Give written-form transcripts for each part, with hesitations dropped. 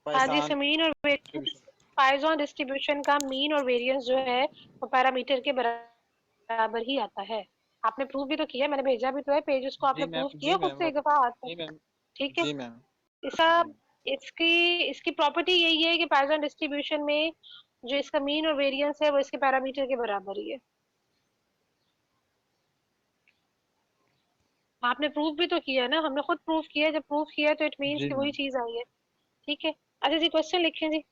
हाँ जी, मीन और variance, pigeon distribution का मीन और वेरिएंस जो है वो पैरामीटर के बराबर ही आता है। आपने प्रूव भी तो किया, मैंने भेजा भी तो है पेज, उसको आपने प्रूव किया खुद से एक दफा आता है। ठीक है, जी मैम। इसका इसकी इसकी प्रॉपर्टी यही है कि पाइजन डिस्ट्रीब्यूशन में जो इसका मीन और वेरिएंस है वो इसके पैरामीटर के बराबर ही है। आपने प्रूव भी तो किया ना, हमने खुद प्रूव किया, जब प्रूव किया तो इट मीन्स जी कि वही मैम। चीज आई है। ठीक है, अच्छा जी क्वेश्चन लिखें जी,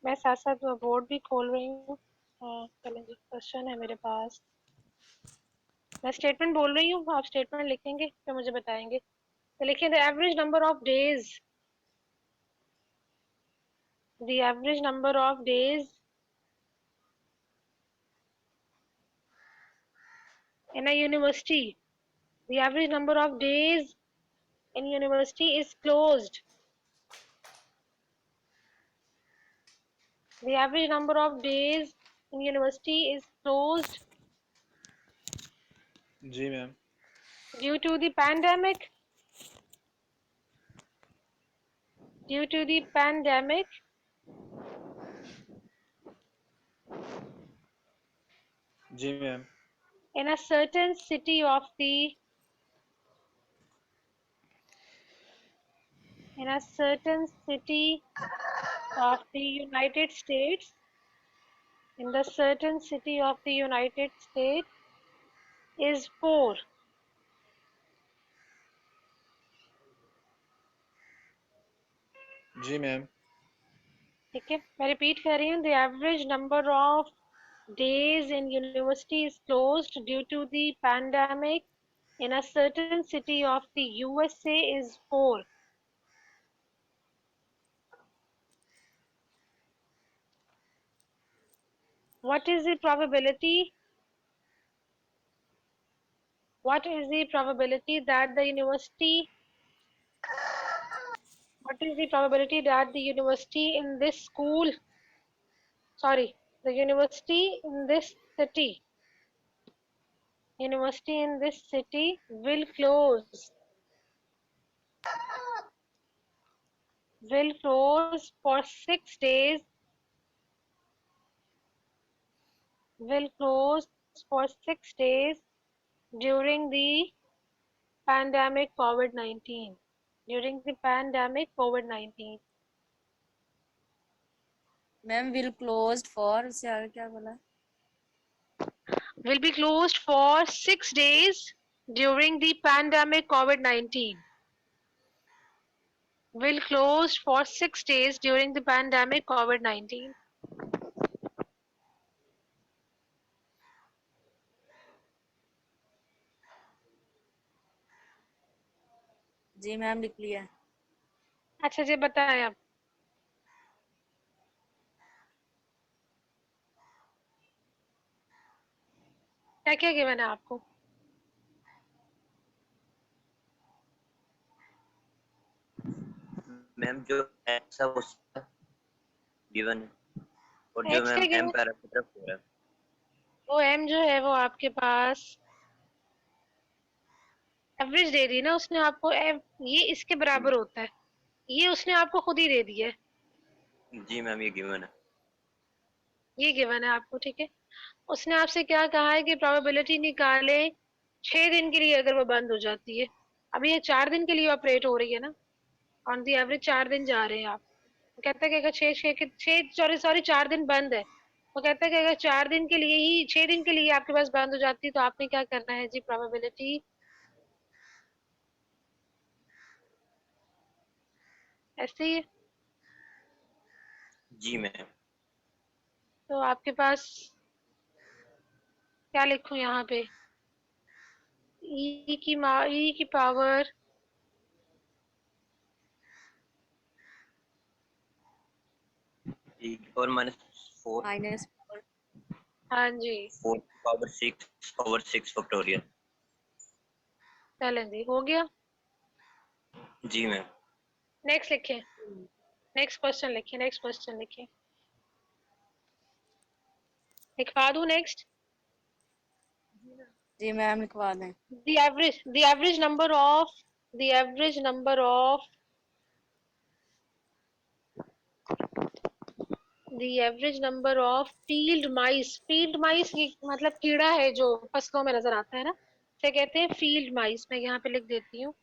मैं साथ साथ बोर्ड भी खोल रही हूँ। हाँ चलें जी, क्वेश्चन है मेरे पास, मैं स्टेटमेंट बोल रही हूँ, आप स्टेटमेंट लिखेंगे फिर मुझे बताएंगे। तो लिखिए the average number of days, the average number of days in a university, the average number of days in university is closed. The average number of days in university is closed जी ma'am. due to the pandemic. Due to the pandemic, जी ma'am. in a certain city of the, in a certain city of the United States, in the certain city of the United States is 4. जी ma'am. ठीक है, मैं repeat कर रही हूँ, the average number of days in university is closed due to the pandemic in a certain city of the USA is 4. What is the probability? What is the probability that the university? What is the probability that the university in this school? Sorry, the university in this city. University in this city will close. Will close for 6 days. Will close for 6 days during the pandemic COVID-19. During the pandemic COVID-19. Ma'am will closed for, उससे आगे क्या बोला? Will be closed for 6 days during the pandemic COVID-19. Will closed for 6 days during the pandemic COVID-19. जी ma'am लिख लिया। अच्छा जी बताएं आप। क्या क्या गिवन है आपको? मैम जो ऐसा गिवन है और जो एक्स क्या मैम एम गिवन? पैरामीटर 4 है। वो एम जो है वो आपके पास एवरेज दे दी ना उसने आपको, ये इसके बराबर होता है, ये उसने आपको खुद ही दे दिया है। जी मैम ये गिवन है। ये गिवन है आपको, ठीक है। उसने आपसे क्या कहा है कि प्रोबेबिलिटी निकाले 6 दिन के लिए अगर वो बंद हो जाती है। अभी ये 4 दिन के लिए ऑपरेट हो रही है ना, ऑन दी एवरेज 4 दिन जा रहे हैं आप। वो कहता है कि अगर छः सॉरी सॉरी 4 दिन बंद है, वो कहता है कि अगर 4 दिन के लिए ही 6 दिन के लिए आपके पास बंद हो जाती है तो आपने क्या करना है जी, प्रोबेबिलिटी ऐसे ही है। जी मैम। तो आपके पास क्या लिखूं यहाँ पे, ई की पावर और माइनस 4 माइनस। हाँ जी 4 पावर 6 ओवर 6 फैक्टोरियल। चलें जी, हो गया। जी मैम। नेक्स्ट लिखें, नेक्स्ट क्वेश्चन लिखें, नेक्स्ट क्वेश्चन लिखें, लिखवा दूं नेक्स्ट। जी मैम लिखवा दें। the average number of the average number of the average number of field mice ये मतलब कीड़ा है जो फसलों में नजर आता है ना, इसे कहते हैं field mice। मैं यहाँ पे लिख देती हूँ।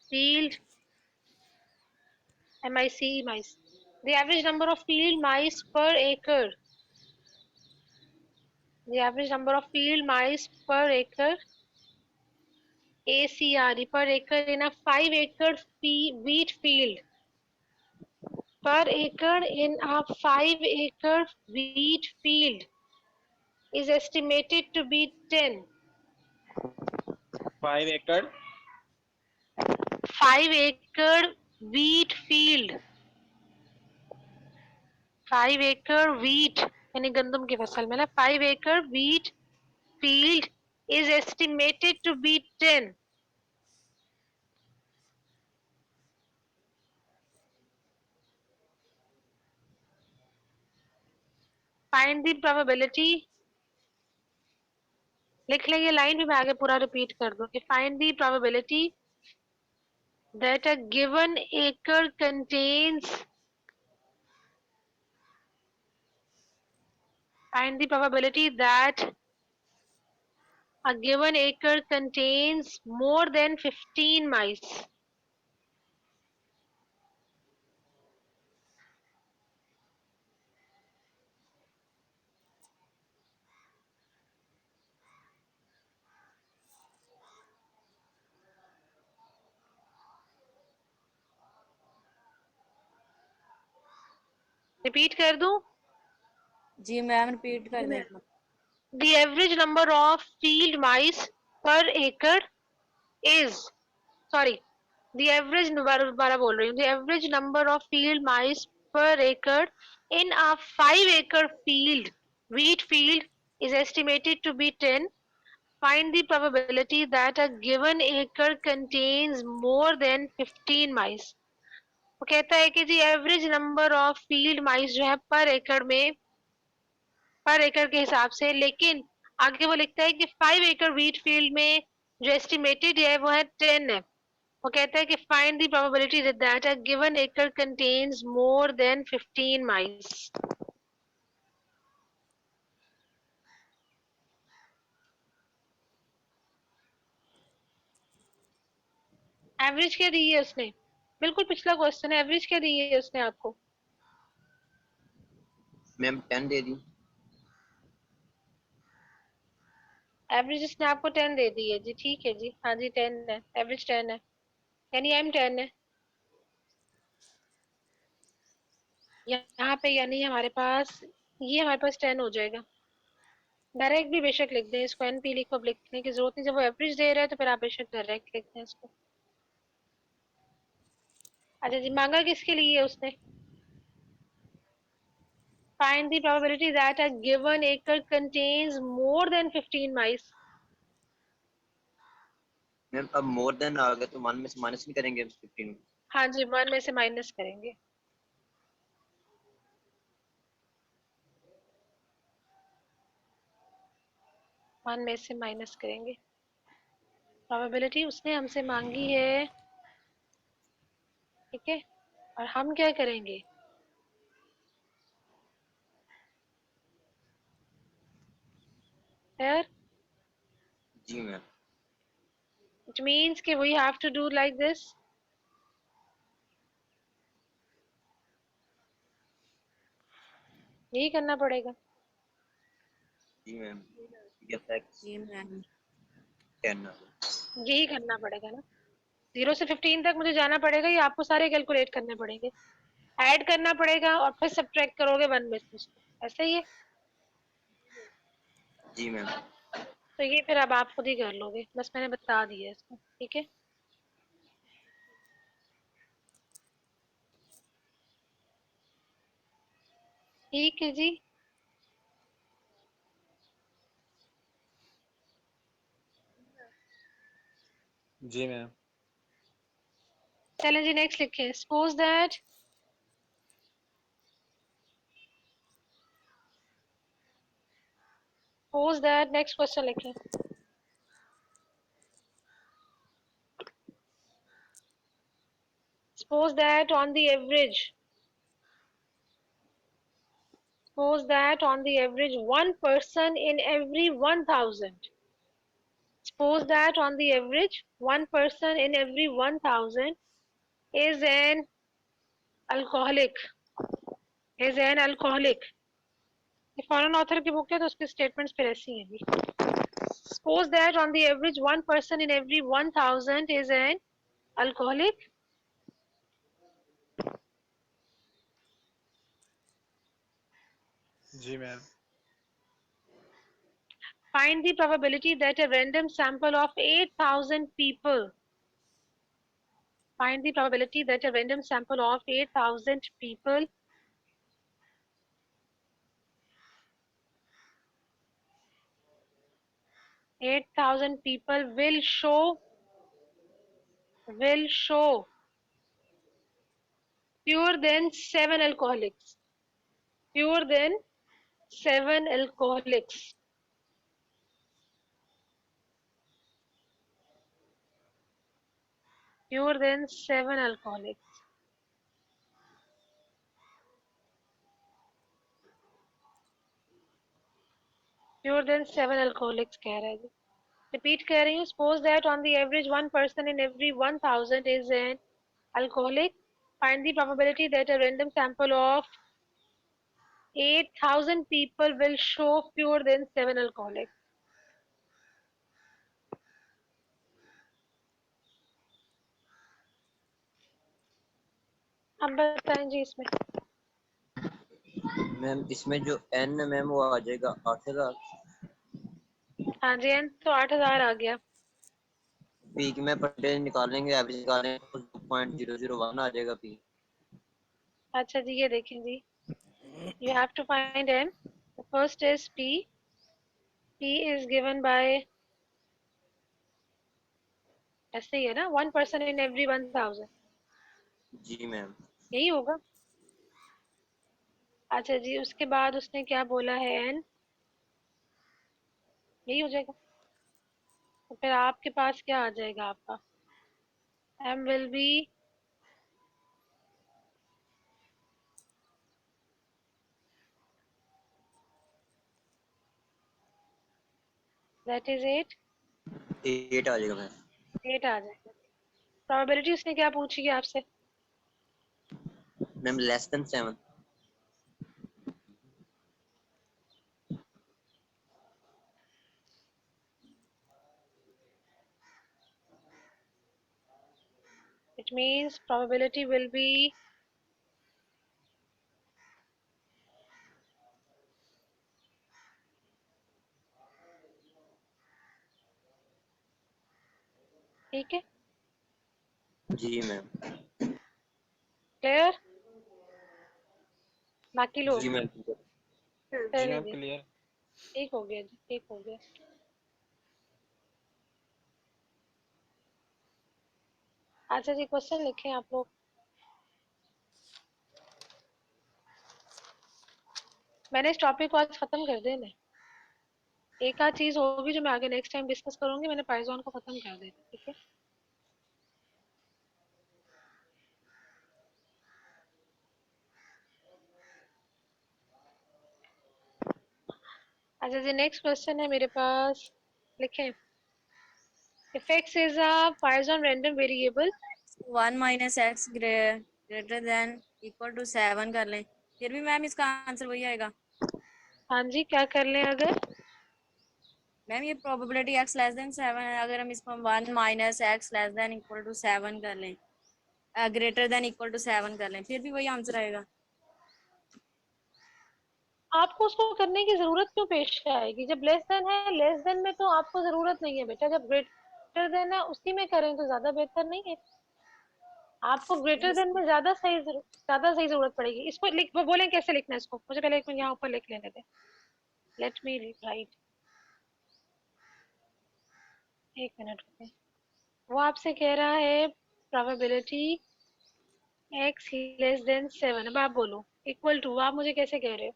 field mice, the average number of field mice per acre, the average number of field mice per acre, ACRE, per acre in a 5-acre wheat field, per acre in a 5-acre wheat field is estimated to be 10. 5 एकड़ 5-acre wheat field, 5-acre wheat यानी गंदम की फसल में ना, 5-acre wheat field is estimated to be 10. Find the probability, लिख ले ये लाइन भी मैं आगे पूरा रिपीट कर दूंगी। Find the probability that a given acre contains, find the probability that a given acre contains more than 15 mice. Repeat कर दूं? जी मैम रिपीट कर दें एक बार। The average number of field mice per acre is, sorry, the average दोबारा बोल रही हूँ, the average number of field mice per acre in a 5-acre field wheat field is estimated to be 10. Find the probability that a given acre contains more than 15 mice. वो कहता है कि जी average number of field माइस जो है पर एकड़ में, पर एकड़ के हिसाब से, लेकिन आगे वो लिखता है कि 5-acre व्हीट फील्ड में जो एस्टिमेटेड है वो है 10 है। वो कहता है कि find the probability that a given एकड़ कंटेन्स मोर देन 15 माइस। एवरेज क्या दी है उसने? बिल्कुल पिछला क्वेश्चन है, एवरेज क्या दी है उसने आपको? मैम 10 दे दी। एवरेज उसने आपको 10 दे दी है जी, ठीक है जी, हाँ जी 10 है, एवरेज 10 है, यानी एम 10 है यहाँ पे, यानी हमारे पास ये हमारे पास 10 हो जाएगा। डायरेक्ट भी बेशक लिख दें इसको, एनपी लिखो, अब लिखने की जरूरत नहीं, जब वो एवरेज दे रहा है तो फिर आप बेशक डायरेक्ट लिख दें इसको। अच्छा जी, मांगा किसके लिए है उसने? Find the probability that a given acre contains more than 15 mice। Ma'am अब मोर देन आ गया तो 1 में से माइनस नहीं करेंगे 15? हाँ जी, 1 में से माइनस करेंगे। वन में से माइनस करेंगे। प्रोबेबिलिटी उसने हमसे मांगी है, ठीक है, और हम क्या करेंगे? यार जी मैम। इट मीन्स कि we have to do like this, यही करना पड़ेगा। जी मैम, एफ जी मैम 10 यही करना पड़ेगा ना, 0 से 15 तक मुझे जाना पड़ेगा, या आपको सारे कैलकुलेट करने पड़ेंगे, ऐड करना पड़ेगा और फिर सब्ट्रैक्ट करोगे 1 में से उसको, ऐसा ही है। जी मैम। तो ये फिर अब आप खुद ही कर लोगे, बस मैंने बता दिया इसको, ठीक है। ठीक है जी, जी मैम। चलें जी नेक्स्ट लिखें। सपोज दैट नेक्स्ट क्वेश्चन लिखें। suppose that on the average, one person in every 1000, suppose that on the average one person in every 1000 is an alcoholic, ये फॉरेन ऑथर की बुक है तो उसकी स्टेटमेंट्स फिर ऐसी हैं जी. Suppose that on the average one person in every 1000 is an alcoholic. जी ma'am. Find the probability that a random sample of 8,000 people. Find the probability that a random sample of 8,000 people will show fewer than 7 alcoholics. Fewer than 7 alcoholics. Fewer than 7 alcoholics. Fewer than 7 alcoholics कह रहा है जी. Repeat कह रही हूँ. Suppose that on the average one person in every 1000 is an alcoholic. Find the probability that a random sample of 8,000 people will show fewer than 7 alcoholics. अब बताएं जी इसमें. Ma'am इसमें जो n है मैम वो आ जाएगा 8000. हाँ जी, एन तो 8,000 आ गया. पीक में परसेंटेज निकालेंगे, एवरेज निकालेंगे तो 2.001 आ जाएगा पीक. अच्छा जी, ये देखें जी. You have to find n. The first is p. P is given by, ऐसे ही है ना, 1 person in every 1000. जी मैम. यही होगा. अच्छा जी, उसके बाद उसने क्या बोला है, n. यही हो जाएगा. तो फिर आपके पास क्या आ जाएगा आपका? m will be that is 8. 8 आ जाएगा मैम. 8 आ जाएगा. प्रोबेबिलिटी उसने क्या पूछी है आपसे? Ma'am less than 7. It means probability will be ठीक है. जी मैम. क्लियर? बाकी लोग जी मैम. जी मैम दीजिए. क्लियर. ठीक हो गया जी, ठीक हो गया. अच्छा जी, क्वेश्चन लिखें आप लोग. मैंने इस टॉपिक को आज खत्म कर देना है. एक आध चीज होगी जो मैं आगे नेक्स्ट टाइम डिस्कस करूंगी. मैंने पाइजोन को खत्म कर देना. ठीक है. अच्छा जी, नेक्स्ट क्वेश्चन है मेरे पास. लिखें. If x is a Poisson random variable, 1 minus X greater than equal to 7 कर लें, फिर भी मैम इसका आंसर वही आएगा. हाँ जी, क्या कर लें अगर? मैम ये प्रोबेबिलिटी x लेस देन 7 है, अगर हम इसको 1 minus X less than equal to 7 कर लें, ग्रेटर देन इक्वल टू 7 कर लें, फिर भी वही आंसर आएगा. आपको उसको करने की जरूरत क्यों पेश आएगी? जब लेस देन है, लेस देन में तो आपको जरूरत नहीं है बेटा. जब ग्रेटर देन है उसी में करें तो ज्यादा बेहतर नहीं है? आपको ग्रेटर देन में ज्यादा सही जरूरत पड़ेगी. इसको लिख, वो बोलें कैसे लिखना है इसको. मुझे पहले एक मिनट यहाँ ऊपर लिख लेने दें. Let me right. एक मिनट रुके. वो आपसे कह रहा है प्रोबेबिलिटी x लेस देन 7. अब आप बोलो इक्वल टू. आप मुझे कैसे कह रहे हो?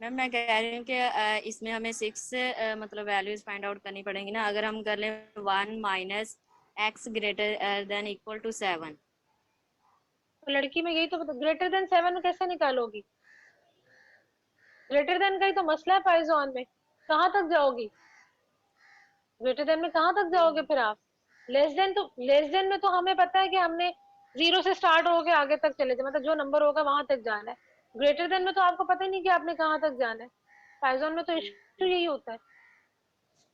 मैम मैं कह रही हूँ कि इसमें हमें 6 मतलब वैल्यूज फाइंड आउट करनी पड़ेंगी ना. अगर हम कर लें 1 minus X greater than equal to 7, तो लड़की में यही तो ग्रेटर देन 7 कैसे निकालोगी? ग्रेटर देन का ही तो मसला है पाइजॉन में, कहाँ तक जाओगी? ग्रेटर देन में कहाँ तक जाओगे फिर आप? लेस देन में तो हमें पता है कि हमने 0 से स्टार्ट होके आगे तक चले जाए, मतलब जो नंबर होगा वहां तक जाना है। ग्रेटर देन में तो आपको पता ही नहीं कि आपने कहाँ तक जाना है। पाइजॉन में तो इश्यू यही होता है।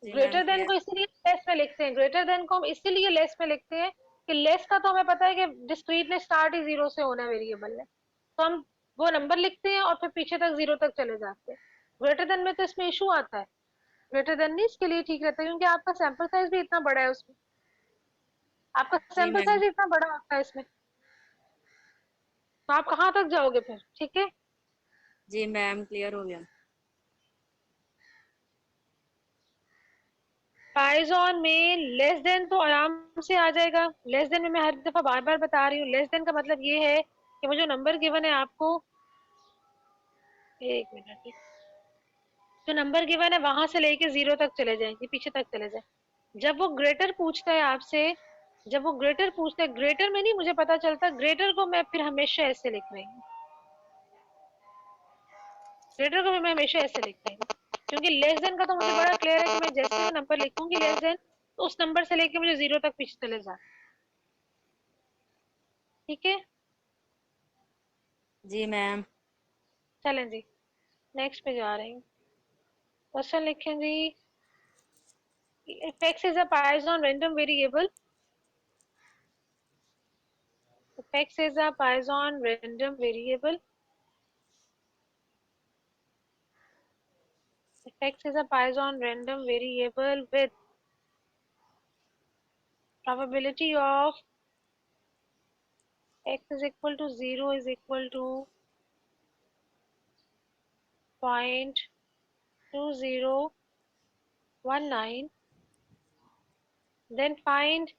जी मैम ग्रेटर देन क्लियर। को इसीलिए लेस में लिखते हैं, ग्रेटर देन को हम इसीलिए लेस में लिखते हैं कि लेस का तो हमें पता है कि डिस्क्रीट में स्टार्ट ही 0 से होना है वेरिएबल में, तो हम वो नंबर लिखते हैं और फिर पीछे तक 0 तक चले जाते हैं। ग्रेटर देन में तो इसमें इशू आता है। ग्रेटर देन नहीं इसके लिए ठीक रहता है क्योंकि आपका सैंपल साइज भी इतना बड़ा है उसमें, आपका जी सैंपल मैम। साइज इतना बड़ा होता है इसमें, तो आप कहाँ तक जाओगे फिर? ठीक है। जी मैम क्लियर हो गया। पाइजॉन में लेस देन तो आराम से आ जाएगा। लेस देन में मैं हर दफा बार बार बता रही हूँ, लेस देन का मतलब ये है कि वो जो नंबर गिवन है आपको, एक मिनट, जो नंबर गिवन है वहां से लेके 0 तक चले जाएंगे, पीछे तक चले जाए। जब वो ग्रेटर पूछता है आपसे, जब वो ग्रेटर पूछता है, ग्रेटर में नहीं मुझे पता चलता, ग्रेटर को मैं फिर हमेशा ऐसे लिख रही हूँ, ग्रेटर को भी मैं हमेशा ऐसे लिख रही हूँ क्योंकि लेस देन का तो मुझे बड़ा क्लियर है कि मैं जैसे वो नंबर लिखूंगी लेस देन, तो उस नंबर से लेके मुझे 0 तक पीछे चले जा। ठीक है, जी मैम। चलें जी, नेक्स्ट पे जा रही हूँ। क्वेश्चन लिखें जी, if x is a Poisson random variable, if x is a Poisson random variable, if x is a Poisson random variable with probability of x is equal to 0 is equal to 0.2019, then find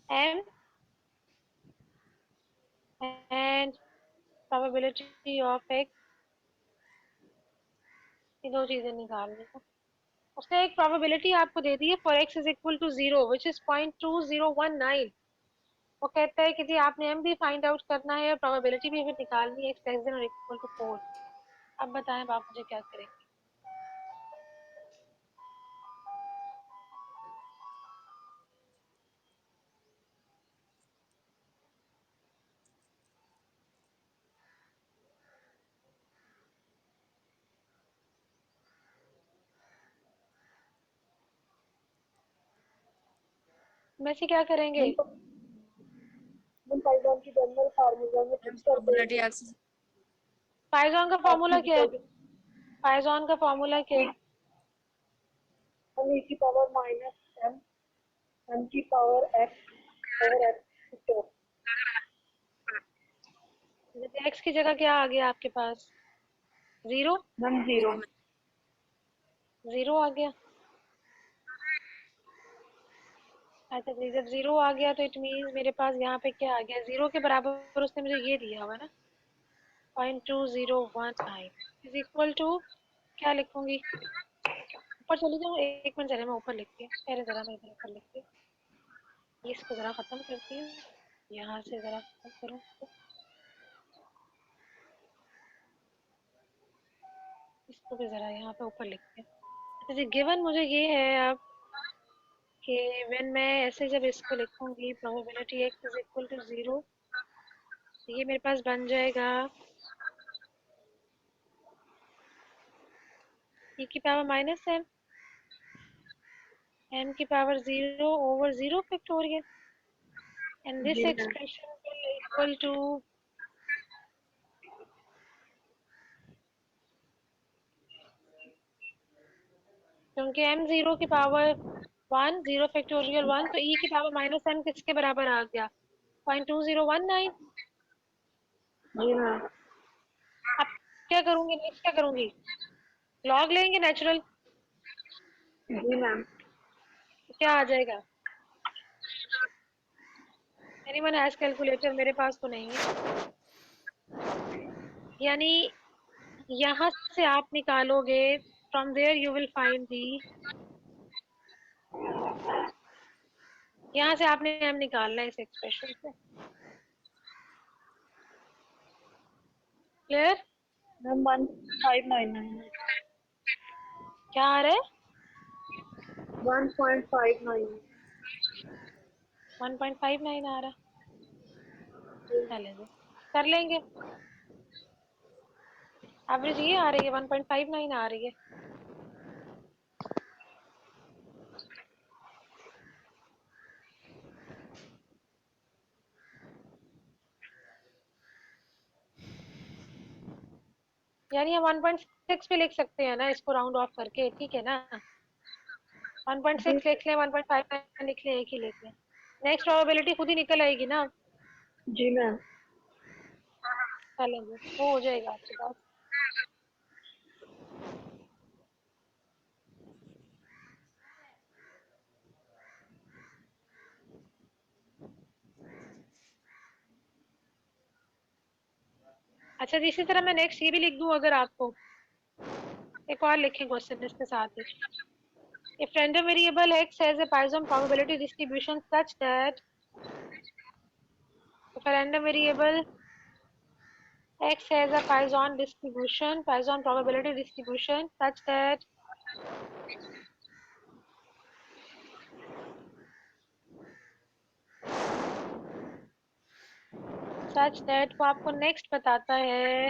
m and probability of x, ये दो चीजें निकालनी है। उसने एक probability आपको दे दी है for x is equal to 0 which is 0.2019। वो कहता है कि जी आपने एम भी फाइंड आउट करना है और प्रोबेबिलिटी भी हमें निकालनी है एक्स लेस देन और इक्वल टू 4। अब बताएं आप मुझे क्या करेंगे? वैसे क्या करेंगे? हम पाइथन की जनरल फार्मूला में मैम पुट कर प्रोबेबिलिटी देंगे। एक्स। पाइथन का एक्स फॉर्मूला इज क्या है? इक्वल टू पाइथन का फॉर्मूला क्या है? हम ई की पावर माइनस एम एम की पावर एक्स ओवर एक्स। जैसे एक्स की जगह क्या आ गया आपके पास? 0, मैम जीरो। 0 आ गया। अच्छा जी, जब 0 आ गया तो इट मीन्स मेरे पास यहाँ पे क्या आ गया? 0 के बराबर उसने मुझे ये दिया हुआ है ना, 0.2019 इज इक्वल टू, क्या लिखूंगी? ऊपर चली जाऊँ, एक मिनट जरा मैं ऊपर लिखती हूँ, पहले जरा मैं इधर ऊपर लिखती हूँ, इसको जरा खत्म करती हूँ, यहाँ से जरा खत्म करूँ, इसको भी जरा यहाँ पे ऊपर लिखते हैं। अच्छा जी, गिवन मुझे ये है अब कि व्हेन मैं ऐसे जब इसको लिखूंगी probability x is equal to 0, ये मेरे पास बन जाएगा e की पावर माइनस m की power 0 over 0 factorial, and this जी ma'am. Expression will equal to, क्योंकि m 0 की पावर 1, 0 फैक्टोरियल 1, तो e की पावर माइनस m किसके बराबर आ गया? 0.2019। जी मैम। अब क्या करूंगी? नेक्स्ट क्या करूंगी? लॉग लेंगे नेचुरल, जी मैम। तो क्या आ जाएगा? Anyone has calculator? मेरे पास तो नहीं है। यानी यहाँ से आप निकालोगे, from there you will find the यहाँ से आपने m निकालना है इस एक्सप्रेशन से। क्लियर? मैम 1599 क्या आ रहा है? 1.59 1.59 आ रहा है। चलें जी, कर लेंगे। एवरेज ये आ रही है, 1.59 आ रही है। यानी हम 1.6 पे लिख सकते हैं ना इसको राउंड ऑफ करके, ठीक है ना? 1.6 लिख लें, 1.59 लिख लें, एक ही लिख लें। नेक्स्ट प्रोबेबिलिटी खुद ही निकल आएगी ना। जी मैम। चलेंगे, वो हो जाएगा आपके पास। अच्छा जी, इसी तरह मैं नेक्स्ट ये भी लिख दूं अगर आपको, एक और लिखें क्वेश्चन इसके साथ ही। If random variable x has a Poisson probability distribution such that if a random variable x has a Poisson probability distribution such that वो आपको नेक्स्ट बताता है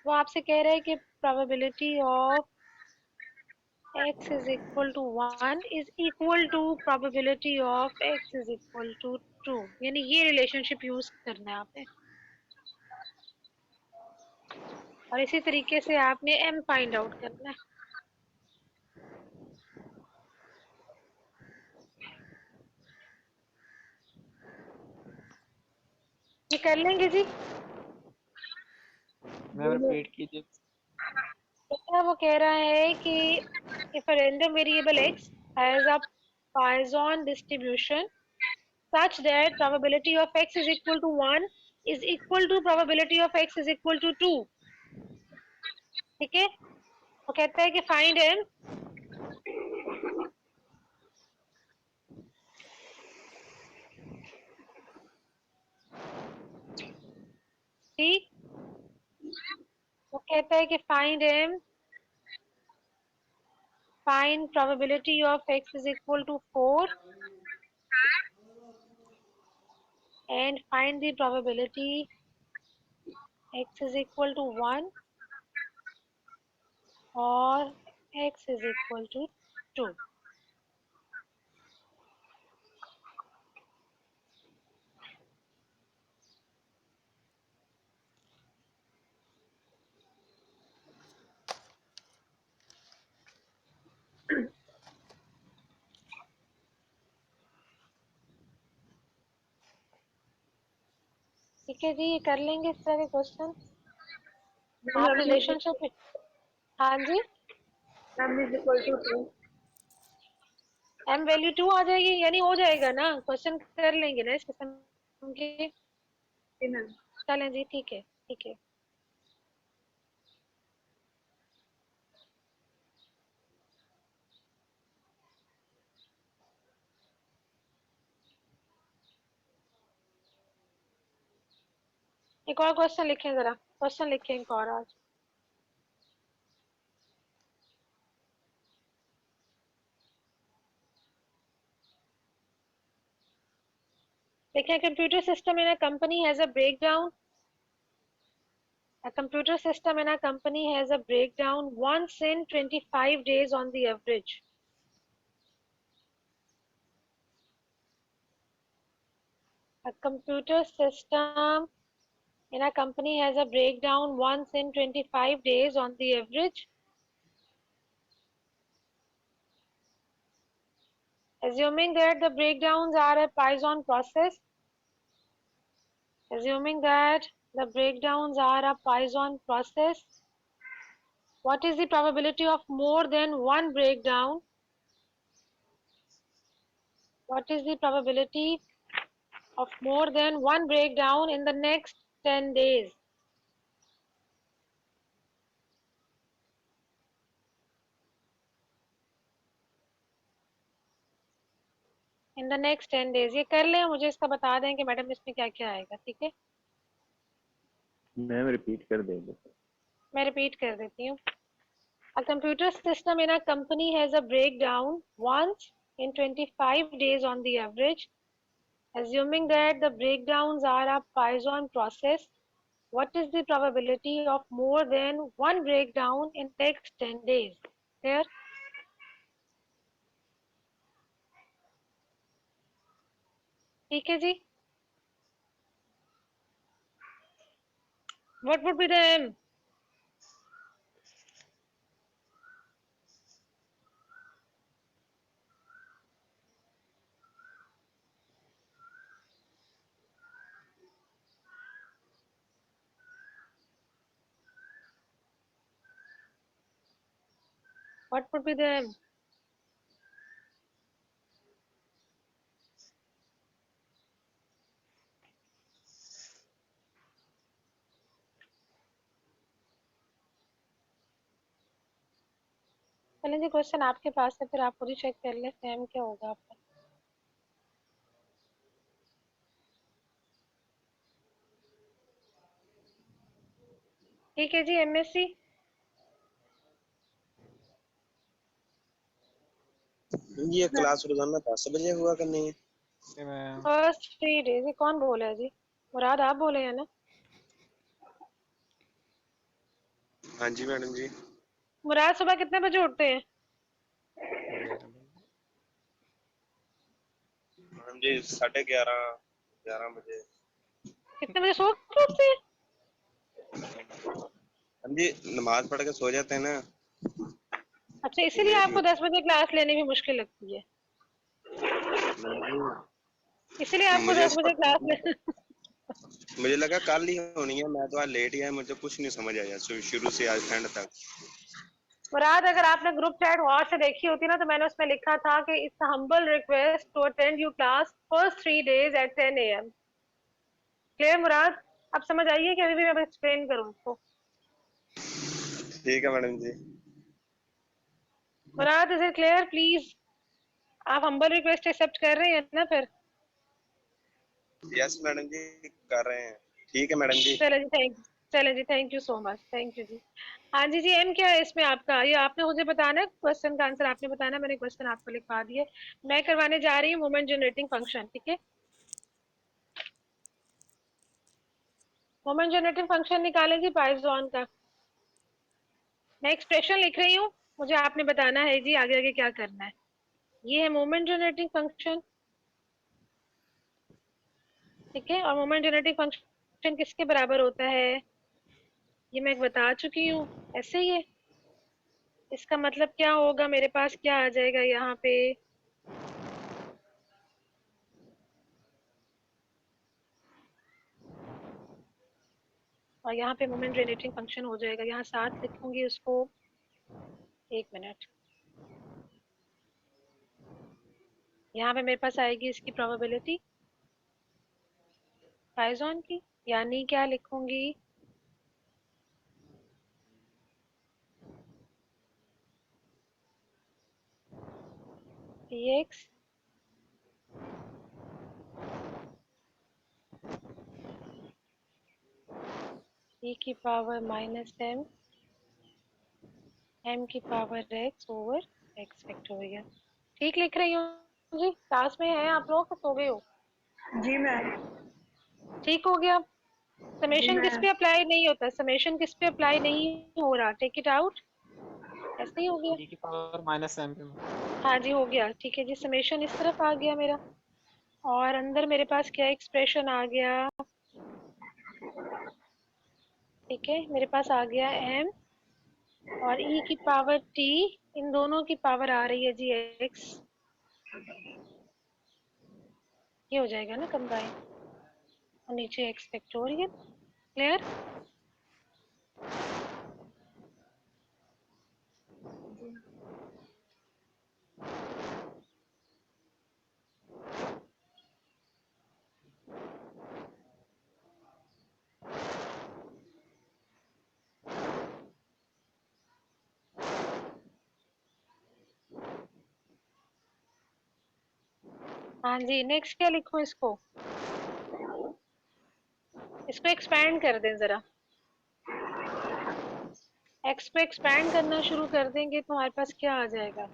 वो आपसे कह रहा है कि probability of x is equal to 1 is equal to probability of x is equal to 2, यानी ये रिलेशनशिप यूज करना है आपने। और इसी तरीके से आपने m फाइंड आउट करना है। ये कर लेंगे जी। मैम रिपीट कीजिए। तो वो कह रहा है कि if a random variable x has a Poisson distribution such that probability of x is equal to 1 is equal to probability of x is equal to 2, ठीक है? वो कहता है कि फाइंड m, ठीक? वो कहता है कि find probability of x is equal to 4 and find the probability x is equal to 1 or x is equal to 2। ठीक है जी, ये कर लेंगे इस तरह के क्वेश्चन। आप रिलेशनशिप, हाँ जी, m is equal to 2। m value 2 आ जाएगी, यानी हो जाएगा ना, क्वेश्चन कर लेंगे ना इस किस्म के। जी मैम। चलें जी, ठीक है, ठीक है। एक और क्वेश्चन लिखें, जरा क्वेश्चन लिखें एक और आज। लिखें computer system in a company has a breakdown, a computer system in a company has a breakdown once in 25 days on the average. A computer system in a company has a breakdown once in 25 days on the average. Assuming that the breakdowns are a Poisson process, assuming that the breakdowns are a Poisson process, what is the probability of more than one breakdown? What is the probability of more than one breakdown in the next 10 days? In the next 10 days। ये कर लें, मुझे इसका बता दें कि madam इसमें क्या क्या आएगा, ठीक है? मैम रिपीट कर देंगे। मैं रिपीट कर देती हूँ। A computer system in a company has a breakdown once in 25 days on the average. Assuming that the breakdowns are a Python process, what is the probability of more than one breakdown in next 10 days? Clear? ठीक है जी? What would be the M? What would be the M? चलें जी, question आपके पास है, फिर आप खुद ही check कर लें M क्या होगा आपका। ठीक है जी, MSc ये क्लास रोजाना 10 बजे हुआ करनी है। Ma'am first 3 days। ये कौन बोला है जी? मुराद आप बोले हैं ना? हाँ जी मैडम जी। मुराद सुबह कितने बजे उठते हैं? मैडम जी 11:30 बजे। कितने बजे सो के उठते हैं? हम जी नमाज पढ़ के सो जाते हैं ना। अच्छा, इसीलिए आपको 10 बजे क्लास लेने भी मुश्किल लगती है? इसीलिए आपको मुझे 10 बजे क्लास ले मुझे लगा कल ही होनी है, मैं तो आज लेट ही आया, मुझे कुछ नहीं समझ आया शुरू से आज एंड तक। मुराद, अगर आपने ग्रुप चैट वहां से देखी होती ना, तो मैंने उसमें लिखा था कि it's humble request to attend you class first 3 days at 10 AM। Clear Murad? अब समझ आइए कि अभी भी मैं एक्सप्लेन करूँ उसको? ठीक है मैडम जी। Murad, is it clear? Please, आप हम्बल रिक्वेस्ट एक्सेप्ट कर रहे हैं ना फिर? यस मैडम जी कर रहे हैं। ठीक है मैडम जी। चले जी, thank you so much, thank you जी। हाँ जी जी, एम क्या है इसमें आपका? ये आपने मुझे बताना है, क्वेश्चन का आंसर आपने बताना, मैंने क्वेश्चन आपको लिखवा दिए। मैं करवाने जा रही हूँ मोमेंट जनरेटिंग फंक्शन, ठीक है? मोमेंट जनरेटिंग फंक्शन निकालें जी पाइथन का। मैं एक्सप्रेशन लिख रही हूँ, मुझे आपने बताना है जी आगे आगे क्या करना है। ये है मोमेंट जनरेटिंग फंक्शन, ठीक है? और मोमेंट जनरेटिंग फंक्शन किसके बराबर होता है ये मैं बता चुकी हूँ, ऐसे ही है। इसका मतलब क्या होगा, मेरे पास क्या आ जाएगा यहाँ पे, और यहाँ पे मोमेंट जनरेटिंग फंक्शन हो जाएगा। यहाँ साथ लिखूंगी उसको, एक मिनट। यहाँ पे मेरे पास आएगी इसकी प्रोबेबिलिटी पाइथन की, यानी क्या लिखूंगी, px e की पावर -m m की power x over x factorial. ठीक लिख रही हूँ जी? क्लास में है आप लोग, सो गए हो? जी मैम। ठीक हो गया? जी समेशन किस मैम। पे अप्लाई नहीं होता, समेशन किस पे अप्लाई नहीं हो रहा, टेक इट आउट। ऐसे ही हो गया? e की पावर -m पे। हाँ जी, हो गया, ठीक है जी। समेशन इस तरफ आ गया मेरा, और अंदर मेरे पास क्या एक्सप्रेशन आ गया, ठीक है? मेरे पास आ गया m और e की पावर t, इन दोनों की पावर आ रही है जी x। ये हो जाएगा ना कंबाइन, और नीचे x फैक्टोरियल। क्लियर? हाँ जी, नेक्स्ट क्या लिखूं इसको? इसको एक्सपैंड कर दें जरा। एक्स को एक्सपैंड करना शुरू कर देंगे तो हमारे पास क्या आ जाएगा?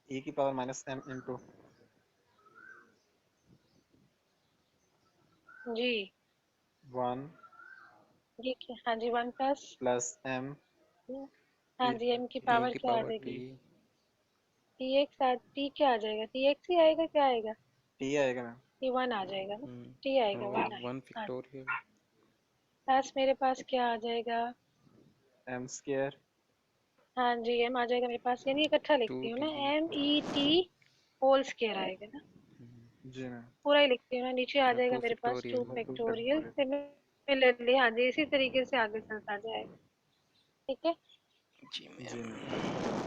e की पावर माइनस m इंटू जी 1 ये क्या? हाँ जी, 1 प्लस प्लस m हाँ e जी m की e पावर की क्या आ पावर जाएगी? t टी एक्स टी क्या आ जाएगा? टी एक्स ही आएगा, क्या आएगा? t आएगा मैम। टी 1 आ जाएगा ना? टी आएगा, 1 वन आएगा। हाँ, फैक्टोरियल प्लस मेरे पास क्या आ जाएगा? m स्क्वायर हाँ जी एम आ जाएगा मेरे पास, यानी इकट्ठा लिखती हूँ 2t ना, M E T whole square आएगा ना? जी मैम। पूरा ही लिखती हूँ ना, नीचे आ जाएगा 2 मेरे पास 2 फैक्टोरियल 2 फैक्टोरियल फैक्टोरियल सिमिलरली। हाँ जी, इसी तरीके से आगे चलता जाएगा। ठीक है। जी जी मैम। मैम।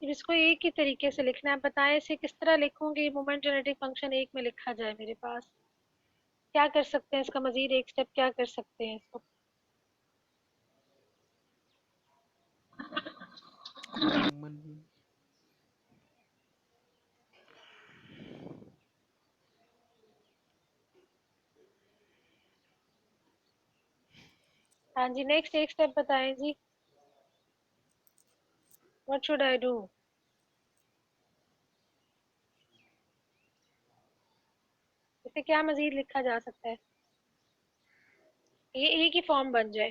फिर इसको एक ही तरीके से लिखना है, बताएं इसे किस तरह लिखूंगी? मोमेंट जेनेटिक फंक्शन एक में लिखा जाए मेरे पास, क्या कर सकते हैं इसका मजीद एक स्टेप, क्या कर सकते हैं इसको? कॉमन हाँ जी, नेक्स्ट एक स्टेप बताएं जी। What should I do? इसे क्या मजीद लिखा जा सकता है? ये एक ही फॉर्म बन जाए,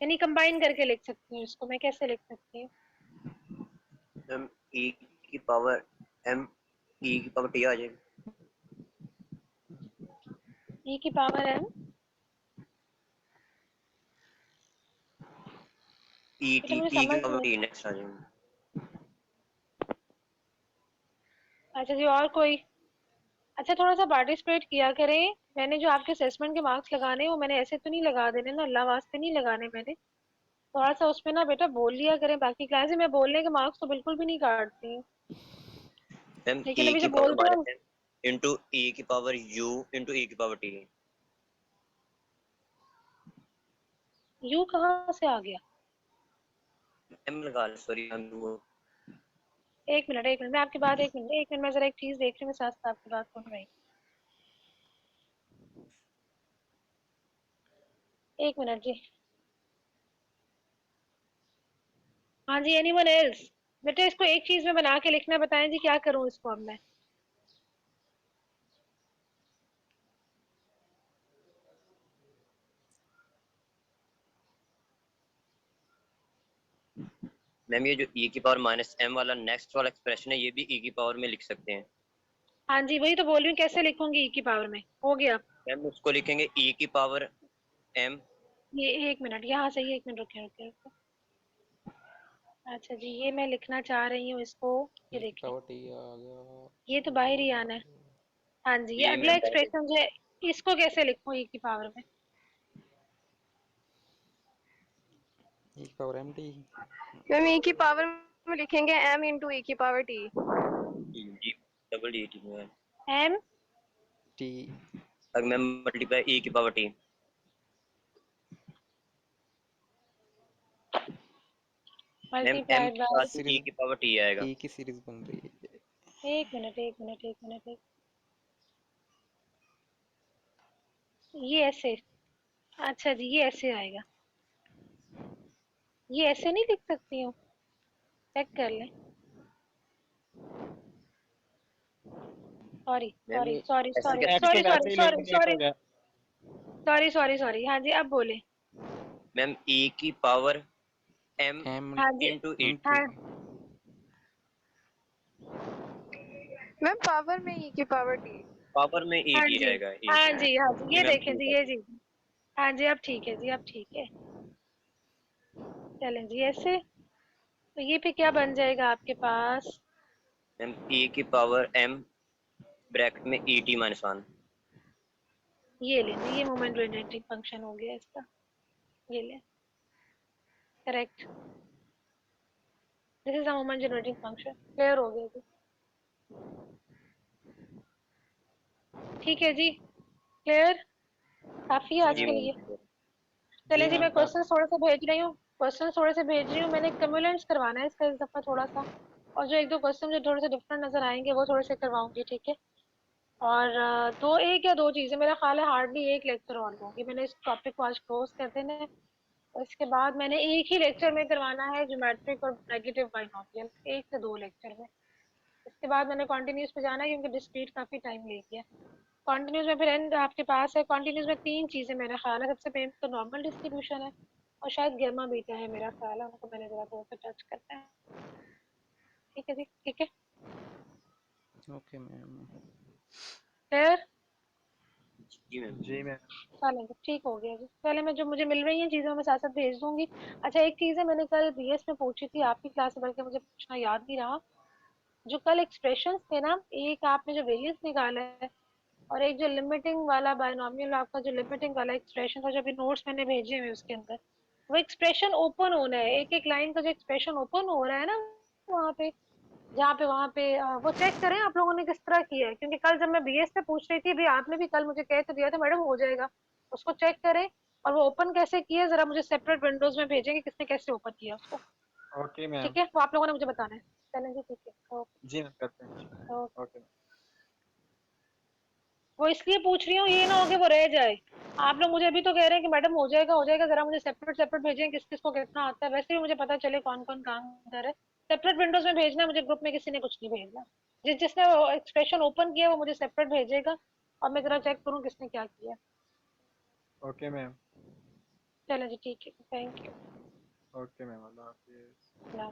यानी कंबाइन करके लिख सकती हूँ इसको। मैं कैसे लिख सकती हूँ? मैम e की पावर m e की पावर t आ जाएगी। ई की पावर एम e ये तो t मुझे e की समझ पावर नहीं। t नेक्स्ट आ जाएगी। अच्छा जी, और कोई? अच्छा, थोड़ा सा पार्टिसिपेट किया करें। मैंने जो आपके असेसमेंट के मार्क्स लगाने वो मैंने ऐसे तो नहीं लगा देने ना, अल्लाह वास्ते नहीं लगाने मैंने। थोड़ा सा उसमें ना बेटा बोल लिया करें, बाकी क्लास में मैं बोलने के मार्क्स तो बिल्कुल भी नहीं काटती हूँ, मैम लेकिन e अभी की जो पावर बोलते माइनस हैं। m इंटू e की पावर u इंटू e की पावर t। यू कहाँ से आ गया? m लगा सॉरी मैम वो एक मिनट, एक मिनट, मैं आपकी बात, एक मिनट मैं जरा एक चीज देख रही हूँ, मैं साथ साथ आपकी बात सुन रही हूँ। एक मिनट जी। हाँ जी, एनीवन एल्स? बेटा इसको एक चीज में बना के लिखना, बताएं जी क्या करूँ इसको अब मैं? मैम ये जो e की पावर माइनस m वाला नेक्स्ट वाला एक्सप्रेशन है ये भी e की पावर में लिख सकते हैं। हाँ जी, वही तो बोल रही हूँ, कैसे लिखूंगी ई की पावर में? हो गया। मैम उसको लिखेंगे e की पावर m। ये एक मिनट यहाँ से ही, एक मिनट रुके रुके रुके। अच्छा जी, ये मैं लिखना चाह रही हूँ इसको। ये e की देखिए, पावर t आ गया ये तो बाहर ही आना है। हाँ जी, ये ये अगला मैम एक्सप्रेशन जो है, इसको कैसे लिखूं ई की पावर में? e की पावर mt मैम ई की पावर में लिखेंगे m इंटू ई की पावर t। जी डबल डी टी में एम t अगर मैम मल्टीप्लाई e की power t ma'am m multiplied के बाय। साथ e सीरीज की पावर t आएगा। e की सीरीज बन रही है। एक मिनट, एक मिनट, एक मिनट, ये ऐसे? अच्छा जी, ये ऐसे आएगा। ये ऐसे नहीं लिख सकती हूँ? चेक कर लें। सॉरी मैम सॉरी ये सॉरी ऐसे सॉरी कैसे एक्स सॉरी तो सॉरी वैसे ही लिख सॉरी दिए तो सॉरी हो गया। Sorry sorry. हाँ जी, अब बोले। मैम e की पावर m m हाँ जी। इंटू e into हाँ मैम पावर में ई की पावर t। पावर में e हाँ t जी। आएगा e हाँ की। जी, हाँ जी, ये ये मैम देखें प्रूफ जी, है। ये जी। हाँ जी, अब ठीक है जी, अब ठीक है। चलें जी ऐसे। तो ये पे क्या बन जाएगा आपके पास? मैम e की पावर m ब्रैकेट में e t माइनस 1। ये लें जी, ये मोमेंट जेनरेटिंग फंक्शन हो गया इसका। ये लें, correct. This is a moment generating function. Clear हो गया जी? ठीक है जी, क्लियर? काफी है जी आज जी के मैम। लिए। मैम। चले जी जी, मैम मैं काफी। क्वेश्चन थोड़े से भेज रही हूँ, क्वेश्चन थोड़े से भेज रही हूँ। मैंने कम्युलेंट्स करवाना है इसका इस दफा थोड़ा सा, और जो एक दो क्वेश्चन जो थोड़े से डिफरेंट नजर आएंगे वो थोड़े से करवाऊंगी, ठीक है? और दो, एक या दो चीजें मेरा ख्याल है, हार्डली एक लेक्चर और लूंगी मैंने इस टॉपिक को आज क्लोज कर देना है। और इसके बाद मैंने एक ही लेक्चर में करवाना है ज्योमेट्रिक और नेगेटिव बाइनोमियल, एक से दो लेक्चर में। इसके बाद मैंने कॉन्टिन्यूस पे जाना है क्योंकि डिस्क्रीट काफी टाइम ले गया। कॉन्टिन्यूस में फिर एंड आपके पास है। कॉन्टिन्यूस में तीन चीजें मेरा ख्याल है। सबसे पहले तो नॉर्मल डिस्ट्रीब्यूशन है, और शायद गेमा बीटा है मेरा ख्याल है, उनको मैंने जरा थोड़ा सा टच करना है। ठीक है जी, ठीक है, ओके मैम। फिर जी मैम। जी मैम। चलेंगे, ठीक हो गया जी। पहले मैं जो मुझे मिल रही हैं चीज़ें मैं साथ साथ भेज दूंगी। अच्छा, एक चीज़ है मैंने कल बीएस में पूछी थी आपकी क्लास में, बल्कि मुझे पूछना याद नहीं रहा। जो कल एक्सप्रेशंस थे ना, एक आपने जो वेरिएंस निकाला है, और एक जो लिमिटिंग वाला बायनोमियल, आपका जो लिमिटिंग वाला एक्सप्रेशन था, जो अभी नोट्स मैंने भेजे हुए उसके अंदर, वो एक्सप्रेशन ओपन होना है। एक एक लाइन का जो एक्सप्रेशन ओपन हो रहा है ना, वहाँ पे, जहाँ पे, वहाँ पे वो चेक करें आप लोगों ने किस तरह किया है। क्योंकि कल जब मैं बीएस से पूछ रही थी, भी आपने भी कल मुझे कह तो दिया था मैडम हो जाएगा, उसको चेक करें। और वो ओपन कैसे किया जरा मुझे सेपरेट विंडोज में भेजेंगे, किसने कैसे ओपन किया उसको। Okay ma'am. ठीक है, वो आप लोगों ने मुझे बताना है। चलें जी, ठीक है, ओके जी मैम करते हैं। ओके। Okay ma'am. वो इसलिए पूछ रही हूँ, ये ना हो कि वो रह जाए। आप लोग मुझे अभी तो कह रहे हैं कि मैडम हो जाएगा हो जाएगा, जरा मुझे सेपरेट सेपरेट भेजें किस किस को कितना आता है, वैसे भी मुझे पता चले कौन कौन काम कर रहा है। सेपरेट विंडोज में भेजना, मुझे ग्रुप में किसी ने कुछ नहीं भेजना। जिसने एक्सप्रेशन ओपन किया वो मुझे सेपरेट भेजेगा, और मैं जरा चेक करूँ किसने क्या किया। Okay ma'am. चलो जी, ठीक है, थैंक यू। ओके मैम, अल्लाह हाफिज़।